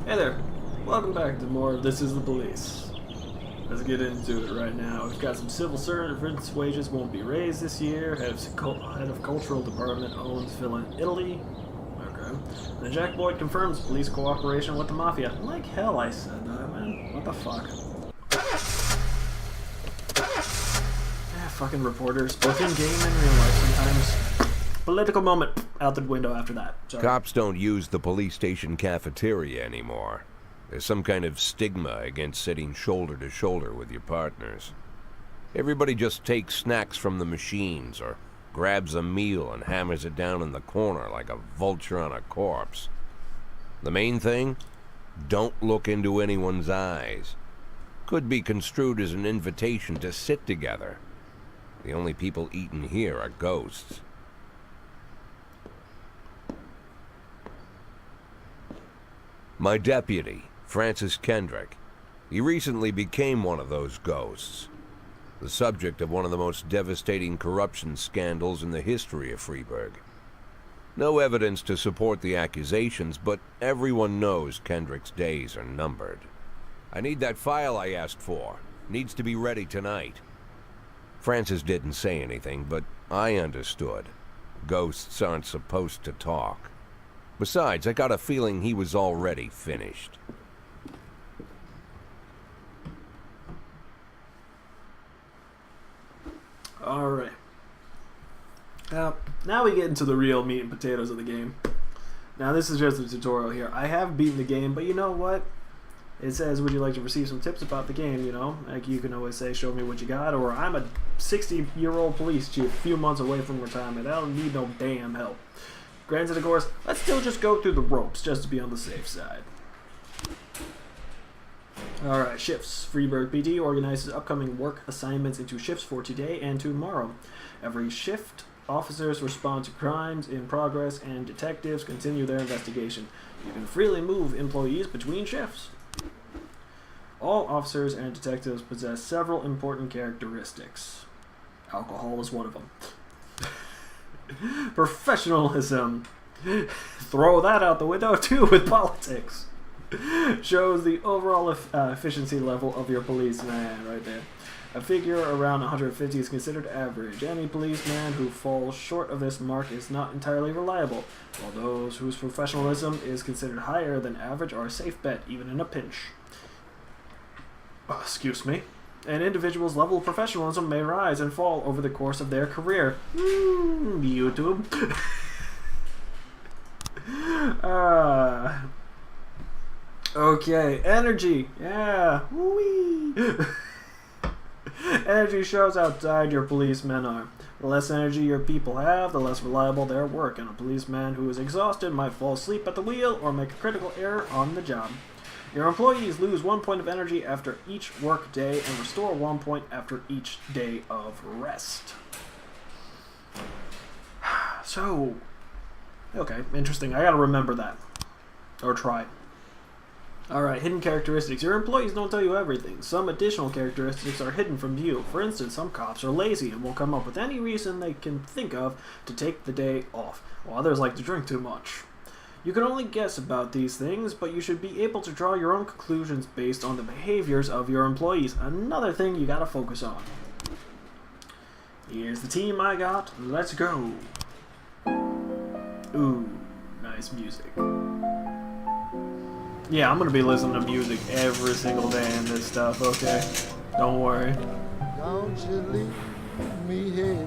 Hey there, welcome back to more of This Is the Police. Let's get into it right now. We've got some civil servants' wages won't be raised this year. Head of cultural department owns villa in Italy. Okay. And Jack Boyd confirms police cooperation with the mafia. Like hell I said that, man. What the fuck? Fucking reporters, both in game and real life sometimes. Political moment out the window after that. Sorry. Cops don't use the police station cafeteria anymore. There's some kind of stigma against sitting shoulder to shoulder with your partners. Everybody just takes snacks from the machines or grabs a meal and hammers it down in the corner like a vulture on a corpse. The main thing? Don't look into anyone's eyes. Could be construed as an invitation to sit together. The only people eating here are ghosts. My deputy, Francis Kendrick, he recently became one of those ghosts. The subject of one of the most devastating corruption scandals in the history of Freeburg. No evidence to support the accusations, but everyone knows Kendrick's days are numbered. I need that file I asked for. Needs to be ready tonight. Francis didn't say anything, but I understood. Ghosts aren't supposed to talk. Besides, I got a feeling he was already finished. Alright. Now we get into the real meat and potatoes of the game. Now this is just a tutorial here. I have beaten the game, but you know what? It says, would you like to receive some tips about the game, you know? Like, you can always say, show me what you got, or I'm a 60-year-old police chief, a few months away from retirement. I don't need no damn help. Granted, of course, let's still just go through the ropes, just to be on the safe side. Alright, shifts. Freeburg PD organizes upcoming work assignments into shifts for today and tomorrow. Every shift, officers respond to crimes in progress, and detectives continue their investigation. You can freely move employees between shifts. All officers and detectives possess several important characteristics. Alcohol is one of them. Professionalism. Throw that out the window too with politics. Shows the overall efficiency level of your policeman right there. A figure around 150 is considered average. Any policeman who falls short of this mark is not entirely reliable, while those whose professionalism is considered higher than average are a safe bet, even in a pinch. Excuse me. An individual's level of professionalism may rise and fall over the course of their career. YouTube. Okay, energy. Yeah. Whee. Energy shows how tired your policemen are. The less energy your people have, the less reliable their work, and a policeman who is exhausted might fall asleep at the wheel or make a critical error on the job. Your employees lose 1 point of energy after each work day and restore 1 point after each day of rest. So, okay, interesting. I gotta remember that. Or try. Alright, hidden characteristics. Your employees don't tell you everything. Some additional characteristics are hidden from view. For instance, some cops are lazy and will come up with any reason they can think of to take the day off, while others like to drink too much. You can only guess about these things, but you should be able to draw your own conclusions based on the behaviors of your employees. Another thing you gotta focus on. Here's the team I got. Let's go. Ooh, nice music. Yeah, I'm gonna be listening to music every single day in this stuff, okay? Don't worry. Don't you leave me here.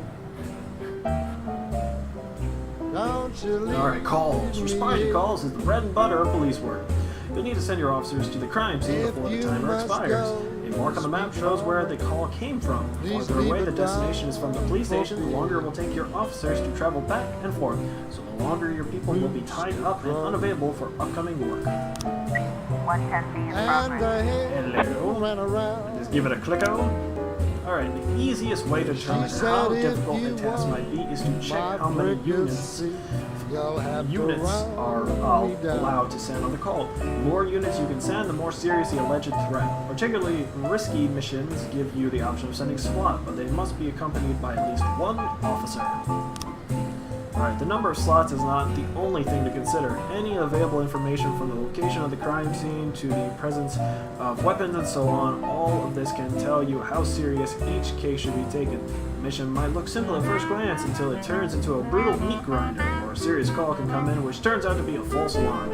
Alright, calls. Responding to calls is the bread and butter of police work. You'll need to send your officers to the crime scene before the timer expires. A mark on the map shows where the call came from. The farther away the destination is from the police station, the longer it will take your officers to travel back and forth. So the longer your people will be tied up and unavailable for upcoming work. 110B in progress. Hello. Just give it a click on. Alright, the easiest way to determine how difficult a task might be is to check how many units are allowed to send on the call. The more units you can send, the more serious the alleged threat. Particularly risky missions give you the option of sending SWAT, but they must be accompanied by at least one officer. Alright, the number of slots is not the only thing to consider. Any available information from the location of the crime scene to the presence of weapons and so on, all of this can tell you how serious each case should be taken. The mission might look simple at first glance until it turns into a brutal meat grinder, or a serious call can come in which turns out to be a false alarm.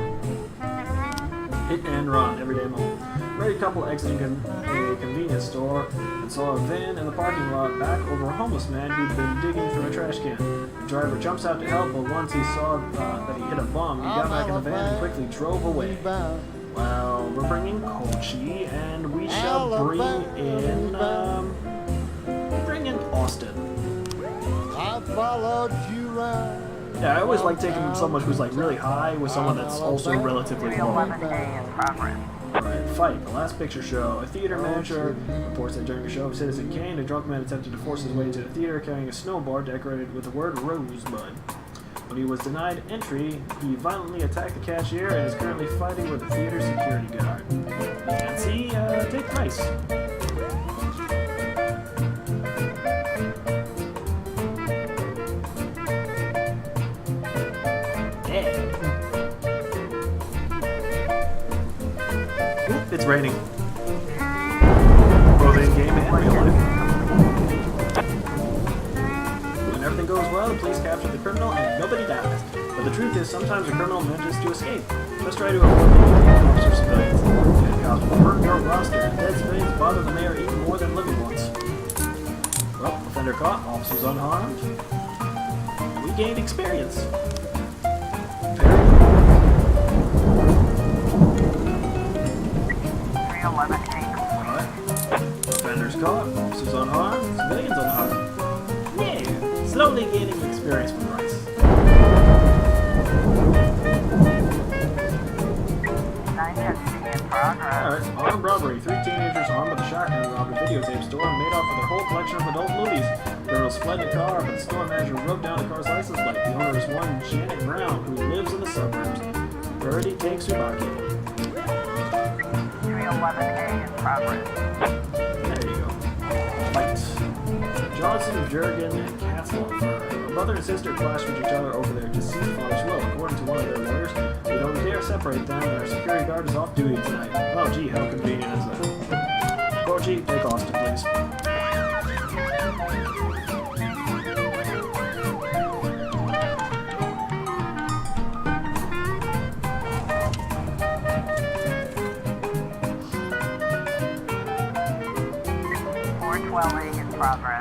Hit and run, everyday moment. Married couple exiting a convenience store and saw a van in the parking lot back over a homeless man who'd been digging through a trash can. The driver jumps out to help, but once he saw that he hit a bum, he got back in the van and quickly drove away. Well, we're bringing Kochi, and we shall bring in Austin. I followed you right. Yeah, I always like taking someone who's like really high with someone that's also relatively low. 311A in progress. Alright, fight. The last picture show. A theater manager reports that during a show of Citizen Kane, a drunk man attempted to force his way into the theater carrying a snowboard decorated with the word Rosebud. When he was denied entry, he violently attacked the cashier and is currently fighting with the theater security guard. Nancy, take price. It's raining. Both in-game and real life. When everything goes well, the police capture the criminal and nobody dies. But the truth is, sometimes a criminal manages to escape. Just try to avoid the cops or civilians. Dead cops will hurt your roster, and dead civilians bother the mayor even more than living ones. Well, offender caught, officers unharmed. We gained experience. Very 311A. Offenders caught, officers unharmed, civilians unharmed. Yeah, slowly gaining experience with rice. 910C in progress. Alright, armed robbery. 3 teenagers armed with a shotgun robbed a videotape store and made off with their whole collection of adult movies. Criminals fled in a car, but the store manager wrote down the car's license plate. The owner is one Janet Brown, who lives in the suburbs. 30 takes Subaki. 311A in progress. There you go. Fight. Johnson, Jurgen, and Katzloff. A brother and sister clashed with each other over their deceased father's will. According to one of their lawyers, they don't dare separate them, and our security guard is off duty tonight. Oh, gee, how convenient is that? Kochi, take Austin, please.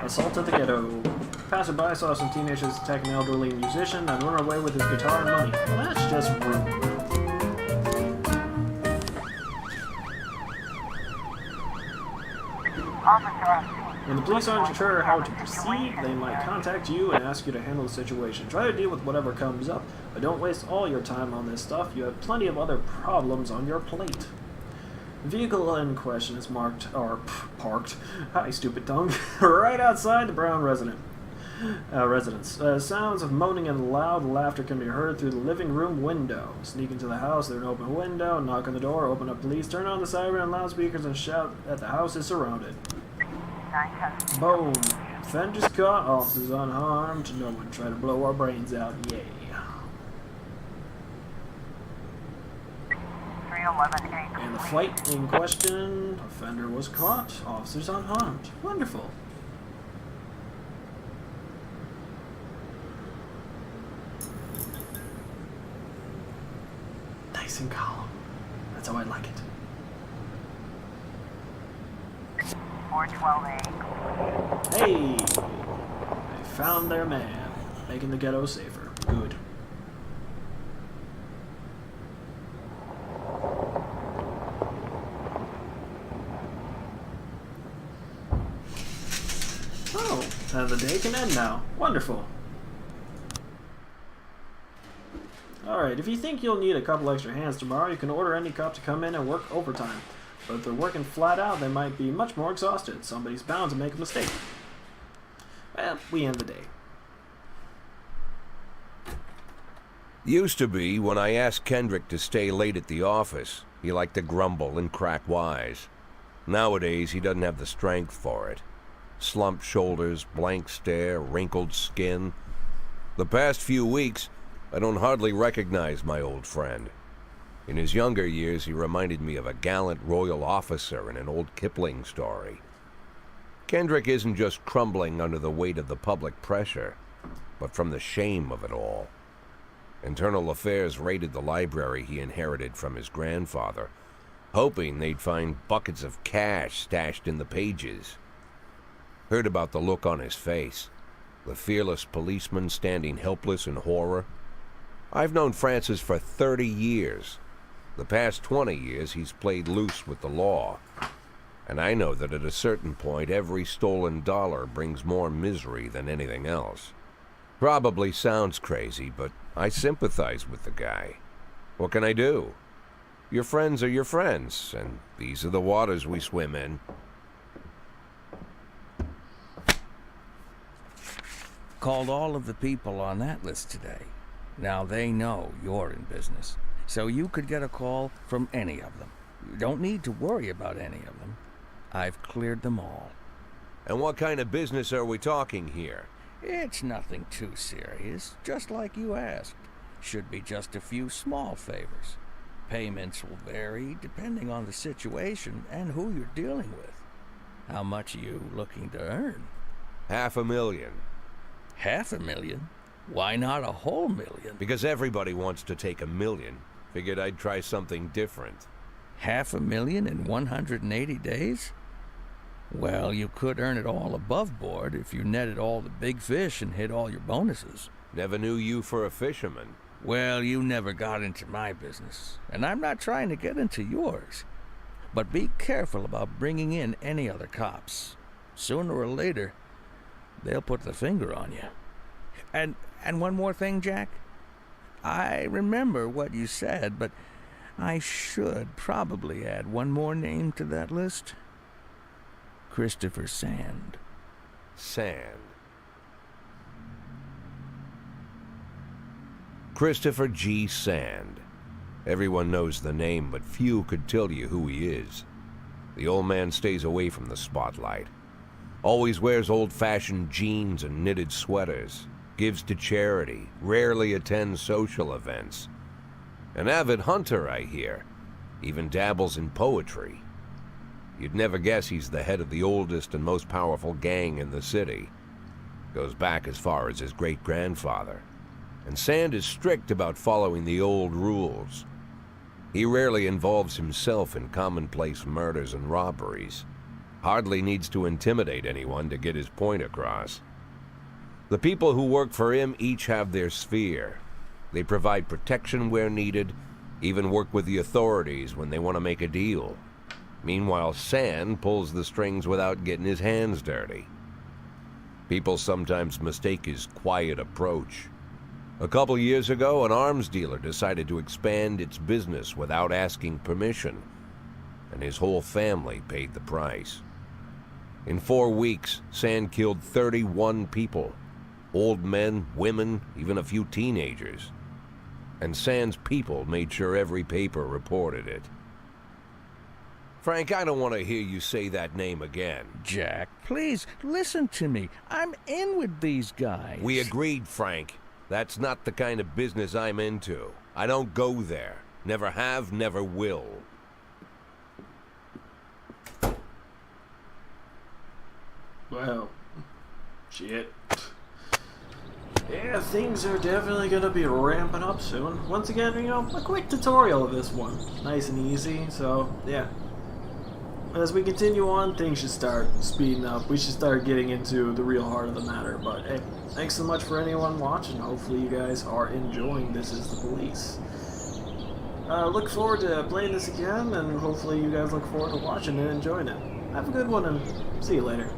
Assault at the ghetto. Passerby saw some teenagers attack an elderly musician and run away with his guitar and money. Well, that's just rude. When the police aren't sure how to proceed, they might contact you and ask you to handle the situation. Try to deal with whatever comes up, but don't waste all your time on this stuff. You have plenty of other problems on your plate. The vehicle in question is parked, hi stupid tongue, right outside the Brown residence. Sounds of moaning and loud laughter can be heard through the living room window. Sneak into the house, there's an open window, knock on the door, open up police, turn on the siren and loudspeakers and shout that the house is surrounded. Boom. Offenders caught, officers unharmed, no one try to blow our brains out, yay. 311A. And the fight in question, offender was caught, officers unharmed. Wonderful. Nice and calm. That's how I like it. 412A. Hey! They found their man, making the ghetto safer. Good. Oh, and the day can end now. Wonderful. Alright, if you think you'll need a couple extra hands tomorrow, you can order any cop to come in and work overtime. But if they're working flat out, they might be much more exhausted. Somebody's bound to make a mistake. Well, we end the day. Used to be, when I asked Kendrick to stay late at the office, he liked to grumble and crack wise. Nowadays, he doesn't have the strength for it. Slumped shoulders, blank stare, wrinkled skin. The past few weeks, I don't hardly recognize my old friend. In his younger years, he reminded me of a gallant royal officer in an old Kipling story. Kendrick isn't just crumbling under the weight of the public pressure, but from the shame of it all. Internal Affairs raided the library he inherited from his grandfather, hoping they'd find buckets of cash stashed in the pages. Heard about the look on his face, the fearless policeman standing helpless in horror. I've known Francis for 30 years. The past 20 years he's played loose with the law. And I know that at a certain point every stolen dollar brings more misery than anything else. Probably sounds crazy, but I sympathize with the guy. What can I do? Your friends are your friends, and these are the waters we swim in. Called all of the people on that list today. Now they know you're in business, so you could get a call from any of them. You don't need to worry about any of them. I've cleared them all. And what kind of business are we talking here? It's nothing too serious, just like you asked. Should be just a few small favors. Payments will vary depending on the situation and who you're dealing with. How much are you looking to earn? $500,000. $500,000? Why not a whole million? Because everybody wants to take $1 million. Figured I'd try something different. $500,000 in 180 days? Well, you could earn it all above board if you netted all the big fish and hit all your bonuses. Never knew you for a fisherman. Well, you never got into my business, and I'm not trying to get into yours. But be careful about bringing in any other cops. Sooner or later, they'll put the finger on you. And one more thing, Jack. I remember what you said, but I should probably add one more name to that list. Christopher Sand. Sand. Christopher G. Sand. Everyone knows the name, but few could tell you who he is. The old man stays away from the spotlight. Always wears old-fashioned jeans and knitted sweaters. Gives to charity. Rarely attends social events. An avid hunter, I hear. Even dabbles in poetry. You'd never guess he's the head of the oldest and most powerful gang in the city. Goes back as far as his great-grandfather. And Sand is strict about following the old rules. He rarely involves himself in commonplace murders and robberies. Hardly needs to intimidate anyone to get his point across. The people who work for him each have their sphere. They provide protection where needed, even work with the authorities when they want to make a deal. Meanwhile, Sand pulls the strings without getting his hands dirty. People sometimes mistake his quiet approach. A couple years ago, an arms dealer decided to expand its business without asking permission, and his whole family paid the price. In 4 weeks, Sand killed 31 people. Old men, women, even a few teenagers. And Sand's people made sure every paper reported it. Frank, I don't want to hear you say that name again. Jack, please, listen to me. I'm in with these guys. We agreed, Frank. That's not the kind of business I'm into. I don't go there. Never have, never will. Well, shit. Yeah, things are definitely gonna be ramping up soon. Once again, you know, a quick tutorial of this one. Nice and easy, so, yeah. As we continue on, things should start speeding up. We should start getting into the real heart of the matter. But, hey, thanks so much for anyone watching. Hopefully you guys are enjoying This Is the Police. Look forward to playing this again, and hopefully you guys look forward to watching and enjoying it. Have a good one, and see you later.